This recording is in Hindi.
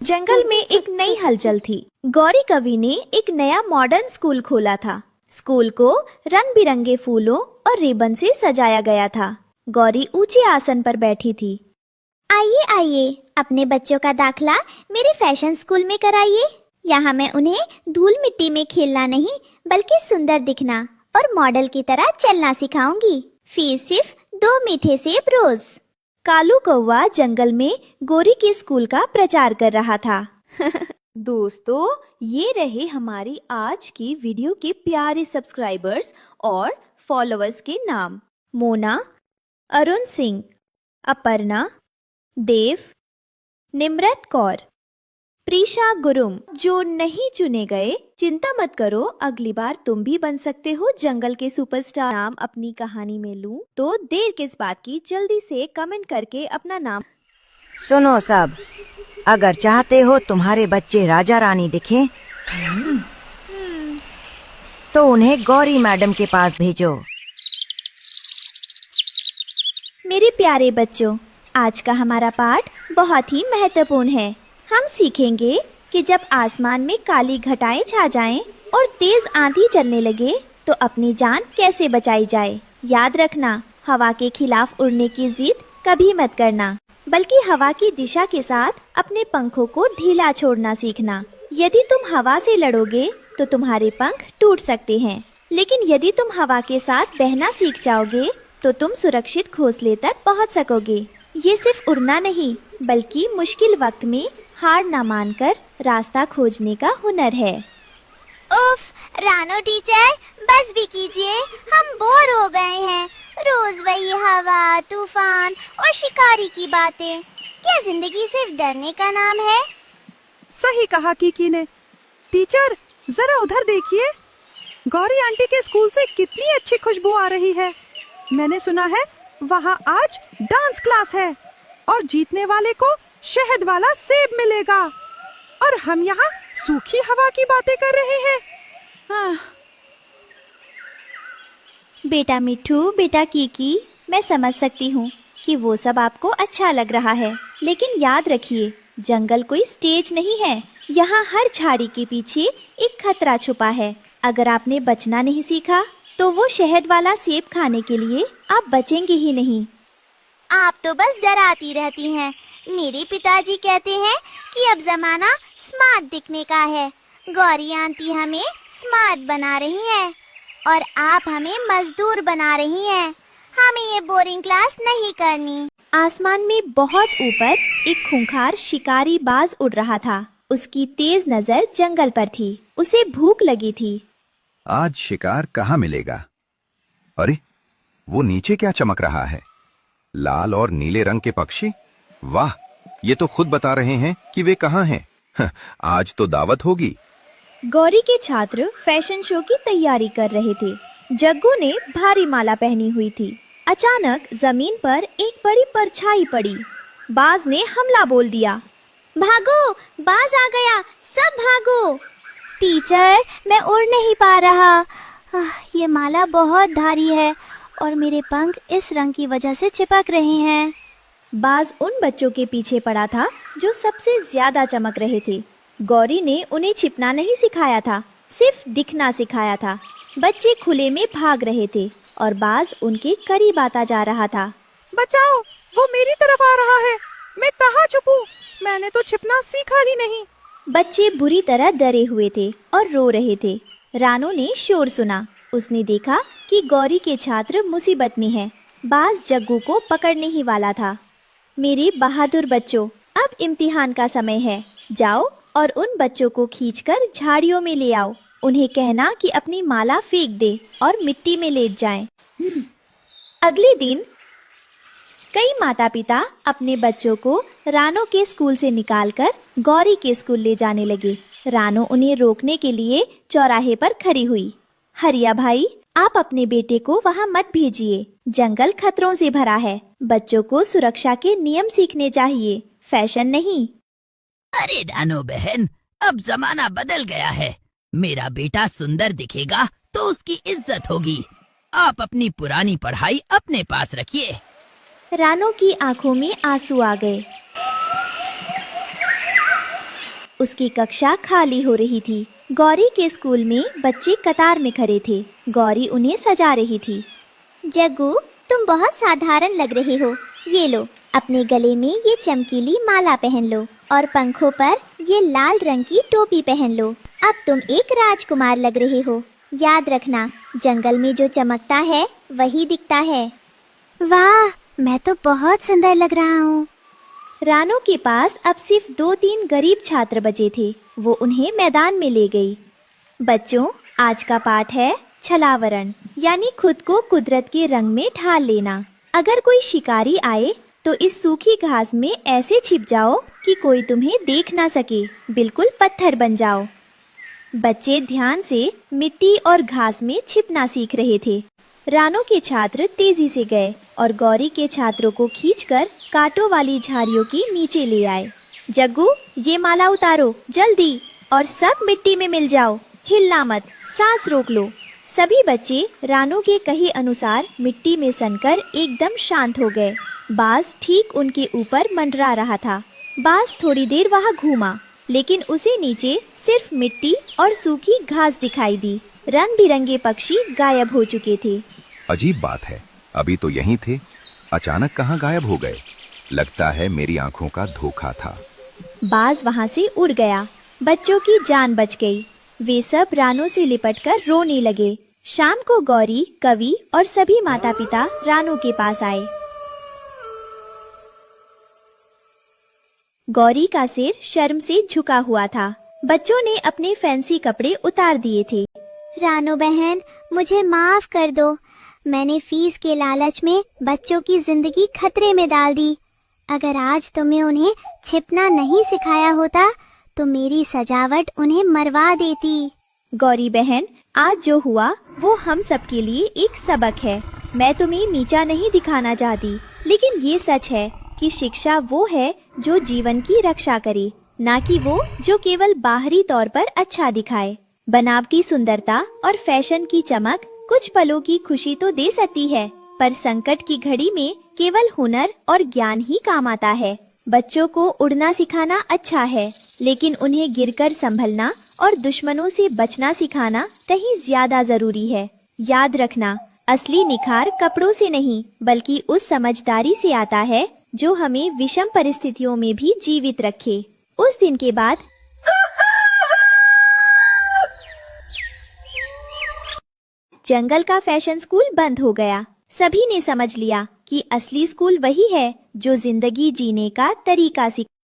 जंगल में एक नई हलचल थी। गौरी कवि ने एक नया मॉडर्न स्कूल खोला था। स्कूल को रंग बिरंगे फूलों और रिबन से सजाया गया था। गौरी ऊंचे आसन पर बैठी थी। आइए आइए, अपने बच्चों का दाखला मेरे फैशन स्कूल में कराइए। यहाँ मैं उन्हें धूल मिट्टी में खेलना नहीं बल्कि सुंदर दिखना और मॉडल की तरह चलना सिखाऊंगी। फीस सिर्फ 2 मीठे सेब रोज। कालू कौवा जंगल में गौरी के स्कूल का प्रचार कर रहा था। दोस्तों, ये रहे हमारी आज की वीडियो के प्यारे सब्सक्राइबर्स और फॉलोअर्स के नाम। मोना, अरुण सिंह, अपर्णा, देव, निम्रत कौर, प्रीशा गुरुम। जो नहीं चुने गए, चिंता मत करो, अगली बार तुम भी बन सकते हो जंगल के सुपरस्टार। नाम अपनी कहानी में लूं तो देर किस बात की, जल्दी से कमेंट करके अपना नाम। सुनो सब, अगर चाहते हो तुम्हारे बच्चे राजा रानी दिखें, तो उन्हें गौरी मैडम के पास भेजो। मेरे प्यारे बच्चों, आज का हमारा पाठ बहुत ही महत्वपूर्ण है। हम सीखेंगे कि जब आसमान में काली घटाएं छा जाएं और तेज आंधी चलने लगे तो अपनी जान कैसे बचाई जाए। याद रखना, हवा के खिलाफ उड़ने की जिद कभी मत करना, बल्कि हवा की दिशा के साथ अपने पंखों को ढीला छोड़ना सीखना। यदि तुम हवा से लड़ोगे तो तुम्हारे पंख टूट सकते हैं, लेकिन यदि तुम हवा के साथ बहना सीख जाओगे तो तुम सुरक्षित घोंसले तक पहुंच सकोगे। ये सिर्फ उड़ना नहीं, बल्कि मुश्किल वक्त में हार ना मानकर रास्ता खोजने का हुनर है। उफ, रानो टीचर, बस भी कीजिए, हम बोर हो गए हैं। रोज वही हवा, तूफान और शिकारी की बातें। क्या जिंदगी सिर्फ डरने का नाम है? सही कहा कीकी ने। टीचर, जरा उधर देखिए, गौरी आंटी के स्कूल से कितनी अच्छी खुशबू आ रही है। मैंने सुना है वहाँ आज डांस क्लास है और जीतने वाले को शहद वाला सेब मिलेगा, और हम यहाँ सूखी हवा की बातें कर रहे हैं। हाँ। बेटा मिट्ठू, बेटा कीकी, मैं समझ सकती हूँ कि वो सब आपको अच्छा लग रहा है, लेकिन याद रखिए, जंगल कोई स्टेज नहीं है। यहाँ हर झाड़ी के पीछे एक खतरा छुपा है। अगर आपने बचना नहीं सीखा तो वो शहद वाला सेब खाने के लिए आप बचेंगे ही नहीं। आप तो बस डराती रहती हैं। मेरे पिताजी कहते हैं कि अब जमाना स्मार्ट दिखने का है। गौरी आंटी हमें स्मार्ट बना रही हैं और आप हमें मजदूर बना रही हैं। हमें ये बोरिंग क्लास नहीं करनी। आसमान में बहुत ऊपर एक खूंखार शिकारी बाज उड़ रहा था। उसकी तेज नजर जंगल पर थी। उसे भूख लगी थी। आज शिकार कहाँ मिलेगा? अरे, वो नीचे क्या चमक रहा है? लाल और नीले रंग के पक्षी? वाह, ये तो खुद बता रहे हैं कि वे कहाँ हैं। आज तो दावत होगी। गौरी के छात्र फैशन शो की तैयारी कर रहे थे। जग्गू ने भारी माला पहनी हुई थी। अचानक जमीन पर एक बड़ी परछाई पड़ी। बाज ने हमला बोल दिया। भागो, बाज आ गया, सब भागो। टीचर, मैं उड़ नहीं पा रहा। ये माला बहुत भारी है और मेरे पंख इस रंग की वजह से चिपक रहे हैं। बाज उन बच्चों के पीछे पड़ा था जो सबसे ज्यादा चमक रहे थे। गौरी ने उन्हें छिपना नहीं सिखाया था, सिर्फ दिखना सिखाया था। बच्चे खुले में भाग रहे थे और बाज उनके करीब आता जा रहा था। बचाओ, वो मेरी तरफ आ रहा है। मैं कहाँ छुपूं? मैंने तो छिपना सीखा ही नहीं। बच्चे बुरी तरह डरे हुए थे और रो रहे थे। रानो ने शोर सुना। उसने देखा कि गौरी के छात्र मुसीबत में हैं। बाज जग्गू को पकड़ने ही वाला था। मेरे बहादुर बच्चों, अब इम्तिहान का समय है। जाओ और उन बच्चों को खींचकर झाड़ियों में ले आओ। उन्हें कहना कि अपनी माला फेंक दे और मिट्टी में लेट जाएं। अगले दिन कई माता पिता अपने बच्चों को रानो के स्कूल से निकालकर गौरी के स्कूल ले जाने लगे। रानो उन्हें रोकने के लिए चौराहे पर खड़ी हुई। हरिया भाई, आप अपने बेटे को वहाँ मत भेजिए। जंगल खतरों से भरा है। बच्चों को सुरक्षा के नियम सीखने चाहिए, फैशन नहीं। अरे रानो बहन, अब जमाना बदल गया है। मेरा बेटा सुंदर दिखेगा तो उसकी इज्जत होगी। आप अपनी पुरानी पढ़ाई अपने पास रखिए। रानो की आंखों में आंसू आ गए। उसकी कक्षा खाली हो रही थी। गौरी के स्कूल में बच्चे कतार में खड़े थे। गौरी उन्हें सजा रही थी। जग्गू, तुम बहुत साधारण लग रहे हो। ये लो, अपने गले में ये चमकीली माला पहन लो और पंखों पर ये लाल रंग की टोपी पहन लो। अब तुम एक राजकुमार लग रहे हो। याद रखना, जंगल में जो चमकता है वही दिखता है। वाह, मैं तो बहुत सुंदर लग रहा हूँ। रानू के पास अब सिर्फ 2-3 गरीब छात्र बचे थे। वो उन्हें मैदान में ले गई। बच्चों, आज का पाठ है छलावरण, यानी खुद को कुदरत के रंग में ढाल लेना। अगर कोई शिकारी आए तो इस सूखी घास में ऐसे छिप जाओ कि कोई तुम्हें देख ना सके। बिल्कुल पत्थर बन जाओ। बच्चे ध्यान से मिट्टी और घास में छिपना सीख रहे थे। रानू के छात्र तेजी से गए और गौरी के छात्रों को खींचकर कांटों वाली झाड़ियों के नीचे ले आए। जग्गू, ये माला उतारो जल्दी, और सब मिट्टी में मिल जाओ। हिलना मत, सांस रोक लो। सभी बच्चे रानू के कहे अनुसार मिट्टी में सनकर एकदम शांत हो गए। बाज ठीक उनके ऊपर मंडरा रहा था। बाज थोड़ी देर वहाँ घूमा, लेकिन उसे नीचे सिर्फ मिट्टी और सूखी घास दिखाई दी। रंग बिरंगे पक्षी गायब हो चुके थे। अजीब बात है, अभी तो यहीं थे, अचानक कहाँ गायब हो गए। लगता है मेरी आंखों का धोखा था। बाज वहाँ से उड़ गया। बच्चों की जान बच गई। वे सब रानू से लिपटकर रोने लगे। शाम को गौरी, कवि और सभी माता पिता रानू के पास आए। गौरी का सिर शर्म से झुका हुआ था। बच्चों ने अपने फैंसी कपड़े उतार दिए थे। रानू बहन, मुझे माफ कर दो। मैंने फीस के लालच में बच्चों की जिंदगी खतरे में डाल दी। अगर आज तुम्हें उन्हें छिपना नहीं सिखाया होता तो मेरी सजावट उन्हें मरवा देती। गौरी बहन, आज जो हुआ वो हम सब के लिए एक सबक है। मैं तुम्हें नीचा नहीं दिखाना चाहती, लेकिन ये सच है कि शिक्षा वो है जो जीवन की रक्षा करे, ना कि वो जो केवल बाहरी तौर पर अच्छा दिखाए। बनावटी सुंदरता और फैशन की चमक कुछ पलों की खुशी तो दे सकती है, पर संकट की घड़ी में केवल हुनर और ज्ञान ही काम आता है। बच्चों को उड़ना सिखाना अच्छा है, लेकिन उन्हें गिरकर संभलना और दुश्मनों से बचना सिखाना कहीं ज्यादा जरूरी है। याद रखना, असली निखार कपड़ों से नहीं बल्कि उस समझदारी से आता है जो हमें विषम परिस्थितियों में भी जीवित रखे। उस दिन के बाद जंगल का फैशन स्कूल बंद हो गया। सभी ने समझ लिया कि असली स्कूल वही है जो जिंदगी जीने का तरीका सिखाता है।